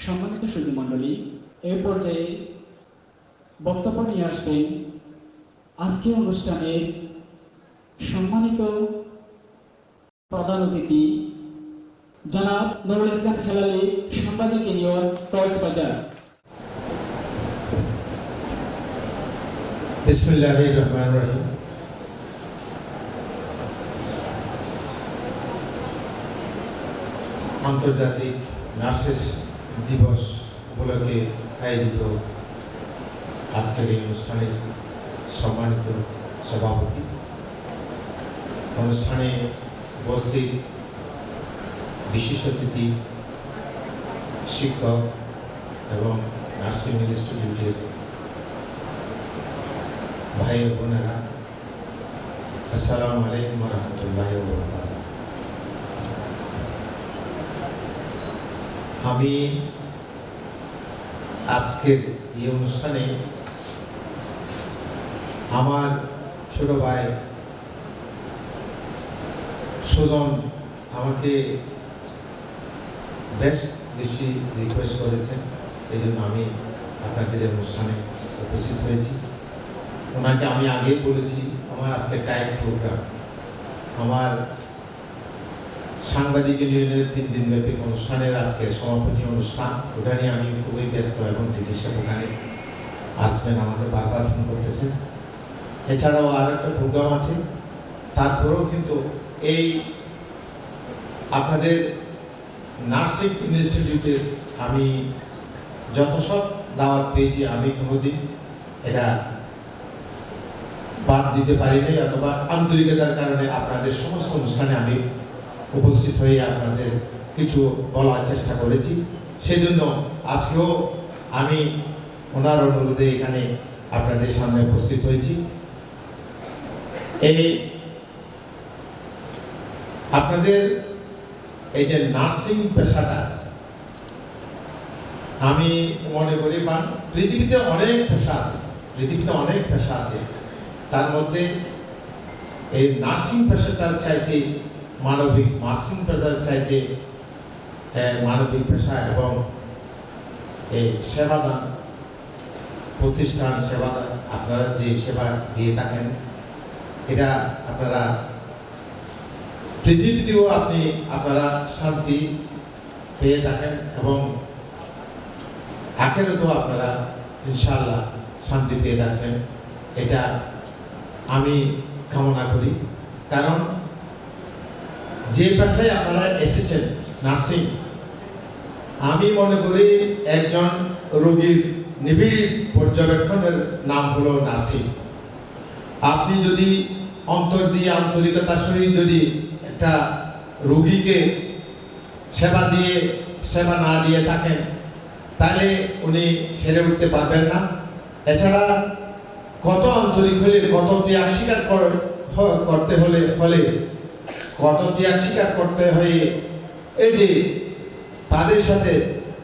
সম্মানিত সুধীমণ্ডলী, এই পর্যায়ে বক্তব্য নিয়ে আসবেন আজকের অনুষ্ঠানের সম্মানিত প্রধান অতিথি জনাব নুরুল ইসলাম হেলালি, সাংবাদিক ইউনিয়ন কক্সবাজার। বিসমিল্লাহির রহমানির রহিম। আন্তর্জাতিক নার্সেস দিবস উপলক্ষে আয়োজিত আজকের এই অনুষ্ঠানের সম্মানিত সভাপতি, অনুষ্ঠানে উপস্থিত বিশেষ অতিথি, শিক্ষক এবং নার্সিং ইনস্টিটিউটের ভাই ও বোনেরা, আসসালামু আলাইকুম ওয়া রাহমাতুল্লাহি ওয়া বারাকাতুহু। আমি আজকের এই অনুষ্ঠানে আমার ছোট ভাই সুজন আমাকে বেশ বেশি রিকোয়েস্ট করেছেন, এই জন্য আমি আপনাদের এই অনুষ্ঠানে উপস্থিত হয়েছি। ওনাকে আমি আগে বলেছি আমার আজকে টাইট প্রোগ্রাম, আমার সাংবাদিক ইউনিয়নের 3 দিন ব্যাপী অনুষ্ঠানের আজকে সমাপনী অনুষ্ঠান, ওটা নিয়ে আমি খুবই ব্যস্ত এবং ডিসি সাহেব ওখানে আসবেন, আমাকে বারবার ফোন করতেছেন। এছাড়াও আর একটা প্রোগ্রাম আছে, তারপরেও কিন্তু এই আপনাদের নার্সিং ইনস্টিটিউটের আমি যত সব দাওয়াত পেয়েছি, আমি কোনোদিন এটা বাদ দিতে পারিনি, অথবা আন্তরিকতার কারণে আপনাদের সমস্ত অনুষ্ঠানে আমি উপস্থিত হয়ে আপনাদের কিছু বলার চেষ্টা করেছি। সেজন্য আজকেও আমি ওনার অনুরোধে এখানে আপনাদের সামনে উপস্থিত হয়েছি। এই আপনাদের এই যে নার্সিং পেশাটা, আমি মনে করি পৃথিবীতে অনেক পেশা আছে, তার মধ্যে এই নার্সিং পেশাটার চাইতে মানবিক পেশা এবং এই সেবাদান প্রতিষ্ঠান, সেবাদান আপনারা যে সেবা দিয়ে থাকেন, এটা আপনারা পৃথিবীতেও আপনারা শান্তি পেয়ে থাকেন এবং আখেরাতেও আপনারা ইনশাআল্লাহ শান্তি পেয়ে থাকবেন, এটা আমি কামনা করি। কারণ যে পেশায় আপনারা এসেছেন নার্সিং, আমি মনে করি একজন রোগীর নিবিড় পর্যবেক্ষণের নাম হলো নার্সিং। আপনি যদি অন্তর দিয়ে আন্তরিকতার সহিত যদি একটা রোগীকে সেবা না দিয়ে থাকেন, তাহলে উনি সেরে উঠতে পারবেন না। এছাড়া কত আন্তরিক হলে, কত ত্যাগ স্বীকার করতে হয়ে এই যে তাদের সাথে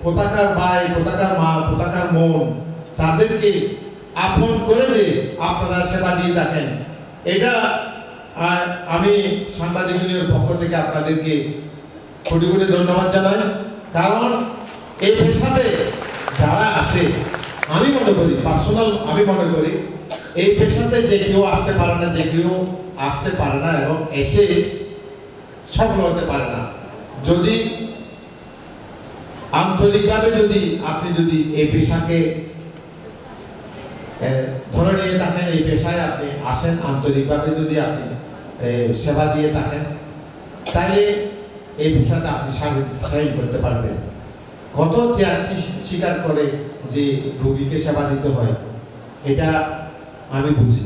পতাকার ভাই, পতাকার মা, পতাকার মন, তাদেরকে আপন করে যে আপনারা সেবা দিয়ে থাকেন, এটা আমি সাংবাদিক ইউনিয়নের পক্ষ থেকে আপনাদেরকে কোটি কোটি ধন্যবাদ জানাই। কারণ এই পেশাতে যারা আসে, আমি মনে করি এই পেশাতে যে কেউ আসতে পারে না এবং এসে সফল হতে পারে না। যদি আন্তরিকভাবে আপনি এই পেশাকে ধরে নিয়ে থাকেন, এই পেশায় আপনি আসেন, আন্তরিকভাবে যদি আপনি সেবা দিয়ে থাকেন, তাহলে এই পেশাতে আপনি সাহিল করতে পারবেন। কত ত্যাগ স্বীকার করে যে রোগীকে সেবা দিতে হয়, এটা আমি বুঝি।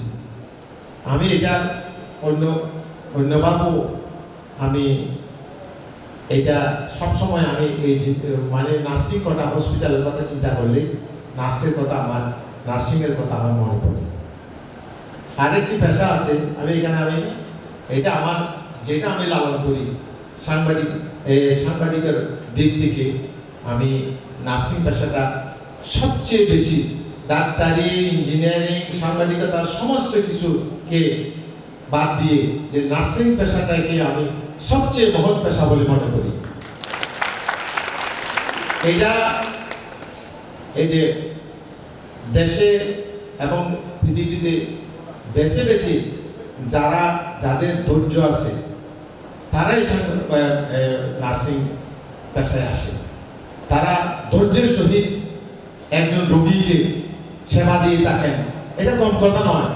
আমি এটা অন্যভাবেও আমি এটা সবসময় আমি এই নার্সিং কথা, হসপিটালের কথা চিন্তা করলে নার্সিংয়ের কথা আমার মনে পড়ে। আরেকটি পেশা আছে, যেটা আমি লালন করি, সাংবাদিকের দিক থেকে আমি নার্সিং পেশাটা সবচেয়ে বেশি, ডাক্তারি, ইঞ্জিনিয়ারিং, সাংবাদিকতা সমস্ত কিছুকে বাদ দিয়ে যে নার্সিং পেশাটাকে আমি সবচেয়ে মহৎ পেশা বলে মনে করি। এটা এই যে দেশে এবং পৃথিবীতে বেছে বেছে যাদের ধৈর্য আছে তারাই নার্সিং পেশায় আসে। তারা ধৈর্যের সহিত একজন রোগীকে সেবা দিয়ে থাকেন, এটা কম কথা নয়।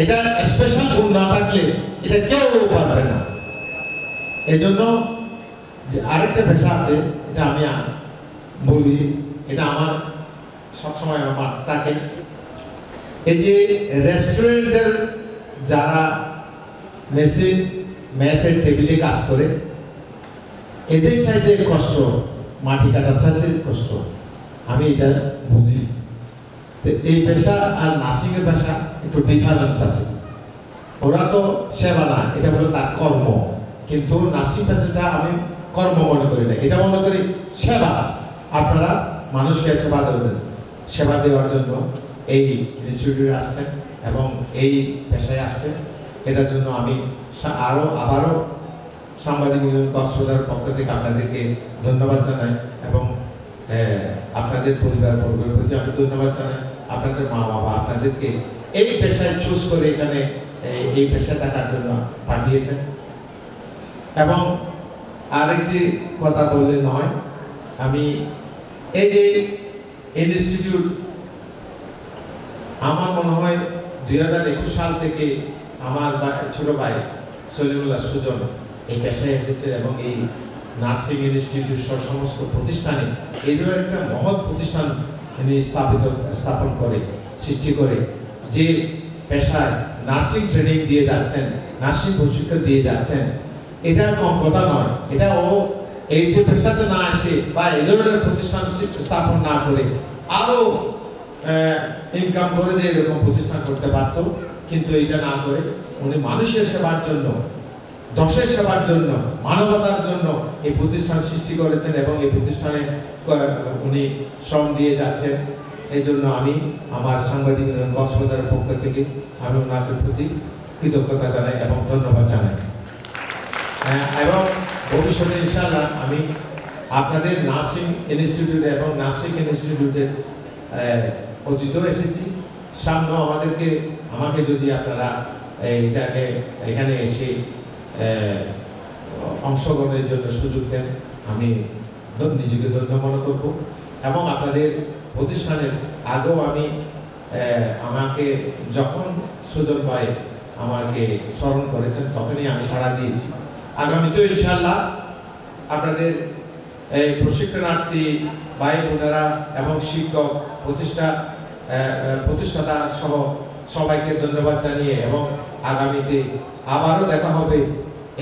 এটা স্পেশাল গুণ না থাকলে এটা কেউ পারবে না। এই জন্য যে আরেকটা পেশা আছে, এটা আমি বলি, এটা আমার সবসময় আমার থাকে। এই যে রেস্টুরেন্টের যারা মেসের টেবিলে কাজ করে, এদের চাইতে কষ্ট মাটি কাটার কষ্ট, আমি এটা বুঝি। এই পেশা আর নার্সিং এর পেশা একটু ডিফারেন্স আছে। ওরা তো সেবা না, এটা হলো তার কর্ম। কিন্তু নার্সিং পেশাটা আমি কর্ম মনে করি না, এটা মনে করি সেবা। আপনারা মানুষকে সেবা দেবেন, সেবা দেওয়ার জন্য এই ইনস্টিটিউটে আসছেন এবং এই পেশায় আসছেন। এটার জন্য আমি আবারও সাংবাদিক কক্সবাজার পক্ষ থেকে আপনাদেরকে ধন্যবাদ জানাই এবং আপনাদের পরিবার বর্গের প্রতি আমি ধন্যবাদ জানাই। আপনাদের মা বাবা আপনাদেরকে এই পেশায় চুজ করে এখানে এই পেশায় থাকার জন্য পাঠিয়েছেন। এবং আরেকটি কথা বললে নয়, আমি এই যে ইনস্টিটিউট আমার মনে হয় 2021 সাল থেকে আমার ছোট ভাই সলিমুল্লাহ সুজন এই পেশায় এসেছে এবং এই নার্সিং ইনস্টিটিউট সমস্ত প্রতিষ্ঠানে এই ধরনের একটা মহৎ প্রতিষ্ঠান তিনি স্থাপন করে সৃষ্টি করে যে পেশায় নার্সিং ট্রেনিং দিয়ে যাচ্ছেন, নার্সিং প্রশিক্ষণ দিয়ে যাচ্ছেন, এটা কম কথা নয়। এটা এই যে পেশাতে না আসে বা এই ধরনের প্রতিষ্ঠান স্থাপন না করে আরো ইনকাম করে দিয়ে এরকম প্রতিষ্ঠান করতে পারত, কিন্তু এটা না করে উনি মানুষের সেবার জন্য, দশের সেবার জন্য, মানবতার জন্য এই প্রতিষ্ঠান সৃষ্টি করেছেন এবং এই প্রতিষ্ঠানে উনি শ্রম দিয়ে যাচ্ছেন। এই জন্য আমি আমার সাংবাদিক কক্সবাজারের পক্ষ থেকে আমি ওনার প্রতি কৃতজ্ঞতা জানাই এবং ধন্যবাদ জানাই। এবং ভবিষ্যতে ইনশাআল্লাহ আমি আপনাদের নার্সিং ইনস্টিটিউটে এবং নার্সিং ইনস্টিটিউটের অতীতেও এসেছি, সামনেও আমাকে যদি আপনারা এখানে এসে অংশগ্রহণের জন্য সুযোগ দেন, আমি নিজেকে ধন্য মনে করব। এবং আপনাদের প্রতিষ্ঠানের আগেও আমাকে যখন সুজন ভাই আমাকে স্মরণ করেছেন তখনই আমি সাড়া দিয়েছি। আগামীতেও ইনশাআল্লাহ আপনাদের এই প্রশিক্ষণার্থী ভাই বোনেরা এবং শিক্ষক প্রতিষ্ঠাতা সহ সবাইকে ধন্যবাদ জানিয়ে এবং আগামীতে আবারও দেখা হবে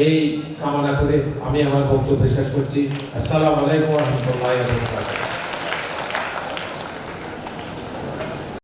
এই কামনা করে আমি আমার বক্তব্য শেষ করছি। আসসালামু আলাইকুম ওয়া রাহমাতুল্লাহি ওয়া বারাকাতুহু।